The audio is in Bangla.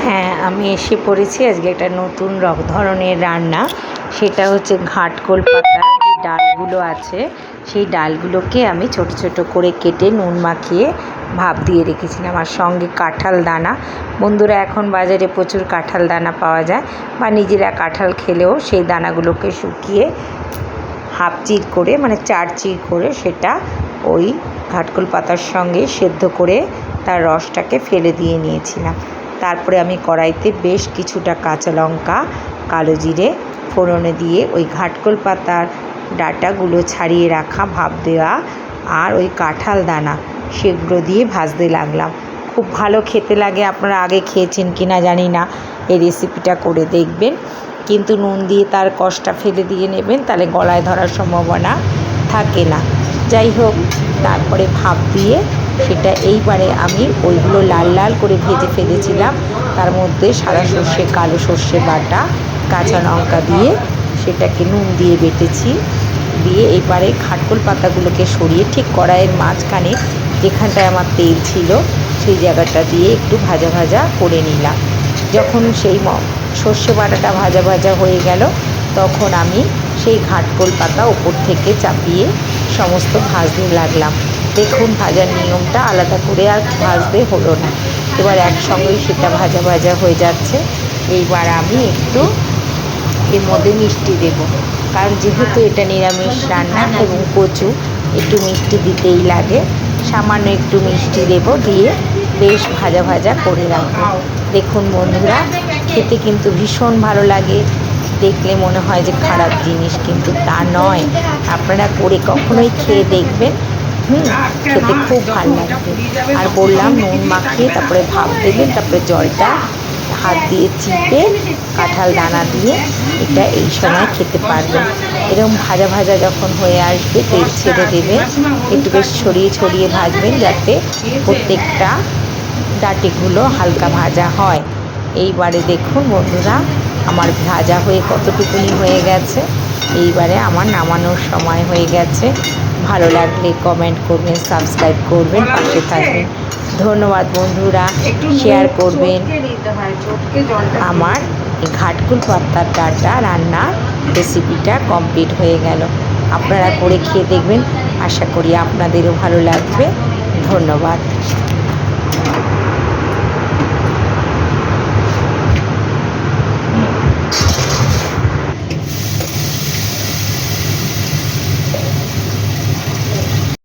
হ্যাঁ, আমি এসে পড়েছি আজকে একটা নতুন ধরনের রান্না। সেটা হচ্ছে ঘাটকোল পাতার যে ডালগুলো আছে, সেই ডালগুলোকে আমি ছোট ছোট করে কেটে নুন মাখিয়ে ভাপ দিয়ে রেখেছিলাম। আর সঙ্গে কাঁঠাল দানা। বন্ধুরা, এখন বাজারে প্রচুর কাঁঠাল দানা পাওয়া যায়, বা নিজেরা কাঁঠাল খেলেও সেই দানাগুলোকে শুকিয়ে হাফ চির করে, মানে 4 চির করে, সেটা ওই ঘাটকোল পাতার সঙ্গে সেদ্ধ করে তার রসটাকে ফেলে দিয়ে নিয়েছিলাম। তারপরে আমি কড়াইতে বেশ কিছুটা কাঁচা লঙ্কা, কালো জিরে ফোড়নে দিয়ে ওই ঘাটকোল পাতার ডাঁটাগুলো ছাড়িয়ে রাখা ভাপ দেওয়া আর ওই কাঁঠাল দানা সেগুলো দিয়ে ভাজতে লাগলাম। খুব ভালো খেতে লাগে। আপনারা আগে খেয়েছেন কি না জানি না, এই রেসিপিটা করে দেখবেন। কিন্তু নুন দিয়ে তার কষটা ফেলে দিয়ে নেবেন, তাহলে গলায় ধরার সম্ভাবনা থাকে না। যাই হোক, তারপরে ভাপ দিয়ে সেটা এইবারে আমি ওইগুলো লাল লাল করে ভেজে ফেলেছিলাম, তার মধ্যে সাদা সর্ষে, কালো সর্ষে বাটা, কাঁচা লঙ্কা দিয়ে সেটাকে নুন দিয়ে বেটেছি। দিয়ে এবারে ঘাটকোল পাতাগুলোকে সরিয়ে ঠিক কড়াইয়ের মাঝখানে যেখানটায় আমার তেল ছিল সেই জায়গাটা দিয়ে একটু ভাজা ভাজা করে নিলাম। যখন সেই সর্ষে বাটাটা ভাজা ভাজা হয়ে গেল, তখন আমি সেই ঘাটকোল পাতা ওপর থেকে চাপিয়ে সমস্ত ভাজতে লাগলাম। দেখুন, ভাজার নিয়মটা আলাদা করে আর ভাজতে হলো না, এবার একসঙ্গেই সেটা ভাজা ভাজা হয়ে যাচ্ছে। এইবার আমি একটু এর মধ্যে মিষ্টি দেব, কারণ যেহেতু এটা নিরামিষ রান্না এবং কচু, একটু মিষ্টি দিতেই লাগে। সামান্য একটু মিষ্টি দেব, দিয়ে বেশ ভাজা ভাজা করে রাখবো। দেখুন বন্ধুরা, খেতে কিন্তু ভীষণ ভালো লাগে। দেখলে মনে হয় যে খারাপ জিনিস, কিন্তু তা নয়। আপনারা করে কখনোই খেয়ে দেখবেন, খেতে খুব ভালো লাগবে। আর বললাম, নুন মাখিয়ে তারপরে ভাপ দেবেন, তারপরে জলটা হাত দিয়ে চিপে কাঁঠাল দানা দিয়ে এটা এই সময় খেতে পারবেন। এরকম ভাজা ভাজা যখন হয়ে আসবে, তেল ছেড়ে দেবে, একটু বেশ ছড়িয়ে ছড়িয়ে ভাজবেন, যাতে প্রত্যেকটা ডাঁটিগুলো হালকা ভাজা হয়। এইবারে দেখুন বন্ধুরা, আমার ভাজা হয়ে কতটুকুনি হয়ে গেছে। এইবারে আমার নামানোর সময় হয়ে গেছে। ভালো লাগলে কমেন্ট করবেন, সাবস্ক্রাইব করবেন, পাশে থাকবেন। ধন্যবাদ বন্ধুরা, শেয়ার করবেন। আমার এই ঘাটকোল পাতার ডাঁটা রান্নার রেসিপিটা কমপ্লিট হয়ে গেল। আপনারা করে খেয়ে দেখবেন, আশা করি আপনাদেরও ভালো লাগবে। ধন্যবাদ।